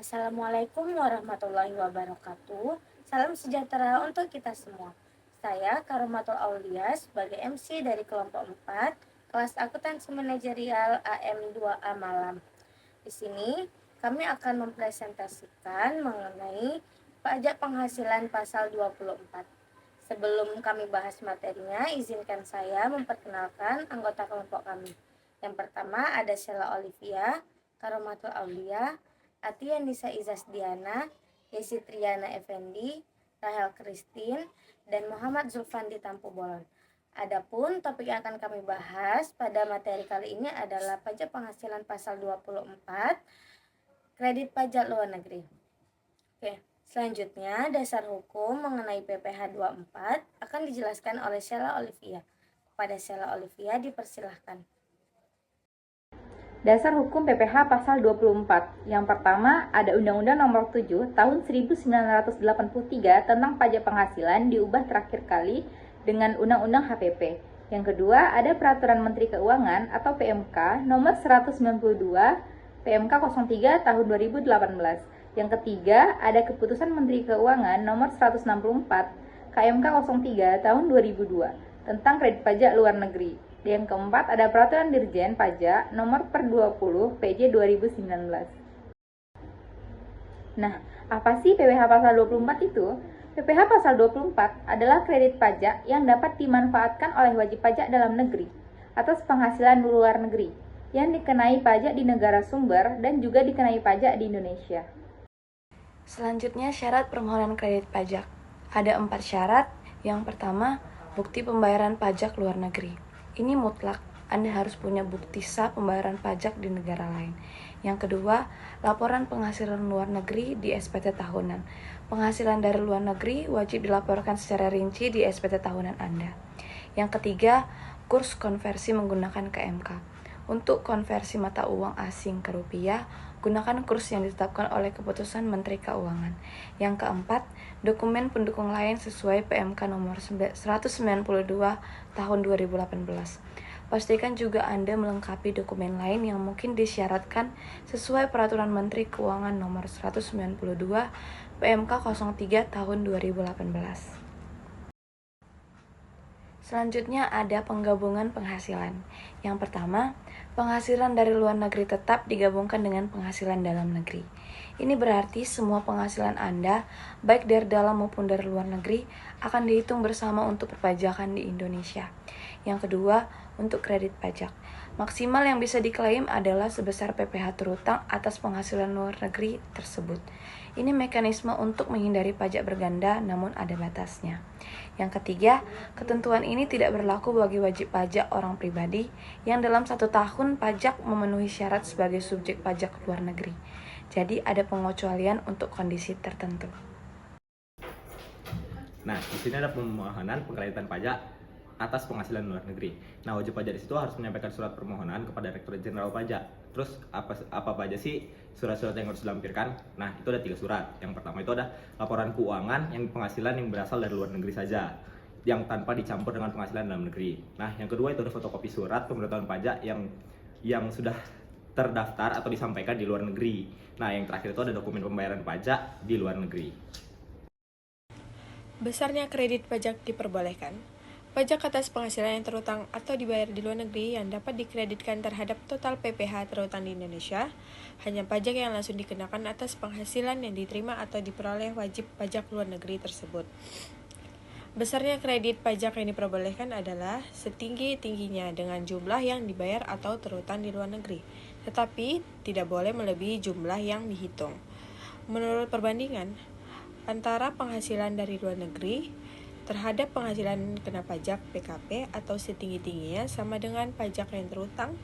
Assalamualaikum warahmatullahi wabarakatuh. Salam sejahtera untuk kita semua. Saya Karomatul Aulia sebagai MC dari kelompok 4, kelas akuntansi manajerial AM2A Malam. Di sini kami akan mempresentasikan mengenai pajak penghasilan pasal 24. Sebelum kami bahas materinya, izinkan saya memperkenalkan anggota kelompok kami. Yang pertama ada Sheila Olivia, Karomatul Aulia, Atia Nisa Izasdiana, Yesi Triana Effendi, Rahel Christine, dan Muhammad Zulfandi Tampu Bolon. Adapun topik yang akan kami bahas pada materi kali ini adalah pajak penghasilan pasal 24, kredit pajak luar negeri. Oke, selanjutnya dasar hukum mengenai PPh 24 akan dijelaskan oleh Sheila Olivia. Kepada Sheila Olivia dipersilahkan. Dasar Hukum PPh Pasal 24. Yang pertama, ada Undang-Undang Nomor 7 Tahun 1983 tentang pajak penghasilan diubah terakhir kali dengan Undang-Undang HPP. Yang kedua, ada Peraturan Menteri Keuangan atau PMK Nomor 192 PMK 03 Tahun 2018. Yang ketiga, ada Keputusan Menteri Keuangan Nomor 164 KMK 03 Tahun 2002 tentang kredit pajak luar negeri. Yang keempat, ada Peraturan Dirjen Pajak Nomor per 20 PJ 2019. Nah, apa sih PPh Pasal 24 itu? PPh Pasal 24 adalah kredit pajak yang dapat dimanfaatkan oleh wajib pajak dalam negeri atas penghasilan luar negeri yang dikenai pajak di negara sumber dan juga dikenai pajak di Indonesia. Selanjutnya, syarat permohonan kredit pajak. Ada 4 syarat. Yang pertama, bukti pembayaran pajak luar negeri. Ini mutlak, Anda harus punya bukti sah pembayaran pajak di negara lain. Yang kedua, laporan penghasilan luar negeri di SPT tahunan. Penghasilan dari luar negeri wajib dilaporkan secara rinci di SPT tahunan Anda. Yang ketiga, kurs konversi menggunakan KMK. Untuk konversi mata uang asing ke rupiah, gunakan kurs yang ditetapkan oleh Keputusan Menteri Keuangan. Yang keempat, dokumen pendukung lain sesuai PMK nomor 192 tahun 2018. Pastikan juga Anda melengkapi dokumen lain yang mungkin disyaratkan sesuai Peraturan Menteri Keuangan nomor 192 PMK 03 tahun 2018. Selanjutnya ada penggabungan penghasilan. Yang pertama, penghasilan dari luar negeri tetap digabungkan dengan penghasilan dalam negeri. Ini berarti semua penghasilan Anda, baik dari dalam maupun dari luar negeri, akan dihitung bersama untuk perpajakan di Indonesia. Yang kedua, untuk kredit pajak. Maksimal yang bisa diklaim adalah sebesar PPh terutang atas penghasilan luar negeri tersebut. Ini mekanisme untuk menghindari pajak berganda, namun ada batasnya. Yang ketiga, ketentuan ini tidak berlaku bagi wajib pajak orang pribadi yang dalam 1 tahun pajak memenuhi syarat sebagai subjek pajak luar negeri. Jadi ada pengecualian untuk kondisi tertentu. Nah, di sini ada permohonan pengkreditan pajak atas penghasilan luar negeri. Nah, wajib pajak di situ harus menyampaikan surat permohonan kepada Direktorat Jenderal Pajak. Terus apa aja sih surat-surat yang harus dilampirkan? Nah, itu ada 3 surat. Yang pertama itu ada laporan keuangan yang penghasilan yang berasal dari luar negeri saja, yang tanpa dicampur dengan penghasilan dalam negeri. Nah, yang kedua itu ada fotokopi surat pemberitahuan pajak yang sudah terdaftar atau disampaikan di luar negeri. Nah, yang terakhir itu ada dokumen pembayaran pajak di luar negeri. Besarnya kredit pajak diperbolehkan. Pajak atas penghasilan yang terutang atau dibayar di luar negeri yang dapat dikreditkan terhadap total PPh terutang di Indonesia, hanya pajak yang langsung dikenakan atas penghasilan yang diterima atau diperoleh wajib pajak luar negeri tersebut. Besarnya kredit pajak yang diperbolehkan adalah setinggi-tingginya dengan jumlah yang dibayar atau terutang di luar negeri, tetapi tidak boleh melebihi jumlah yang dihitung. Menurut perbandingan antara penghasilan dari luar negeri terhadap penghasilan kena pajak PKP atau setinggi-tingginya sama dengan pajak yang terutang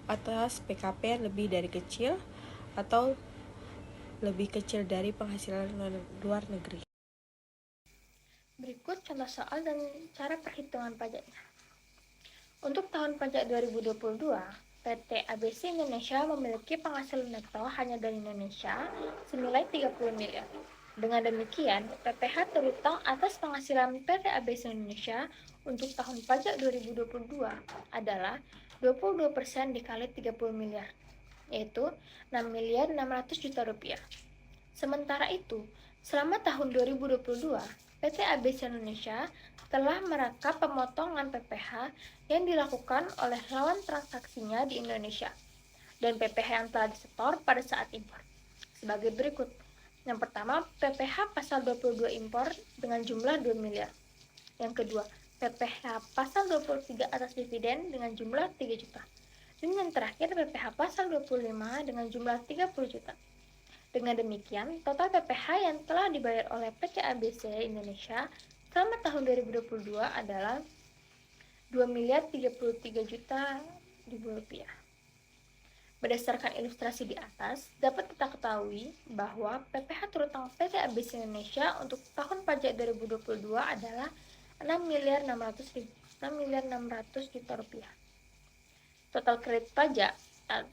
atas PKP lebih dari kecil atau lebih kecil dari penghasilan luar negeri. Berikut contoh soal dan cara perhitungan pajaknya. Untuk tahun pajak 2022, PT ABC Indonesia memiliki penghasilan neto hanya dari Indonesia senilai 30 miliar. Dengan demikian, PPh terutang atas penghasilan PT ABC Indonesia untuk tahun pajak 2022 adalah 22% dikali 30 miliar, yaitu 6 miliar 600 juta rupiah. Sementara itu, selama tahun 2022, PT ABC Indonesia telah merekap pemotongan PPh yang dilakukan oleh lawan transaksinya di Indonesia dan PPh yang telah disetor pada saat impor. Sebagai berikut. Yang pertama, PPh pasal 22 impor dengan jumlah 2 miliar. Yang kedua, PPh pasal 23 atas dividen dengan jumlah 3 juta. Dan yang terakhir, PPh pasal 25 dengan jumlah 30 juta. Dengan demikian, total PPh yang telah dibayar oleh PT ABC Indonesia selama tahun 2022 adalah 2 miliar 33 juta rupiah. Berdasarkan ilustrasi di atas, dapat kita ketahui bahwa PPh terutang PT ABC Indonesia untuk tahun pajak 2022 adalah 6 miliar 600 juta rupiah. Total kredit pajak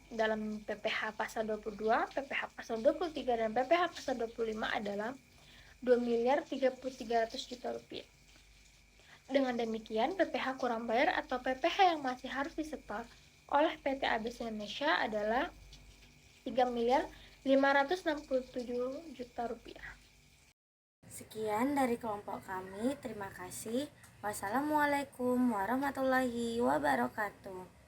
dalam PPh pasal 22, PPh pasal 23, dan PPh pasal 25 adalah 2 miliar 300 juta rupiah. Dengan demikian, PPh kurang bayar atau PPh yang masih harus disetor oleh PT ABC Indonesia adalah 3 miliar 567 juta rupiah. Sekian dari kelompok kami, terima kasih. Wassalamualaikum warahmatullahi wabarakatuh.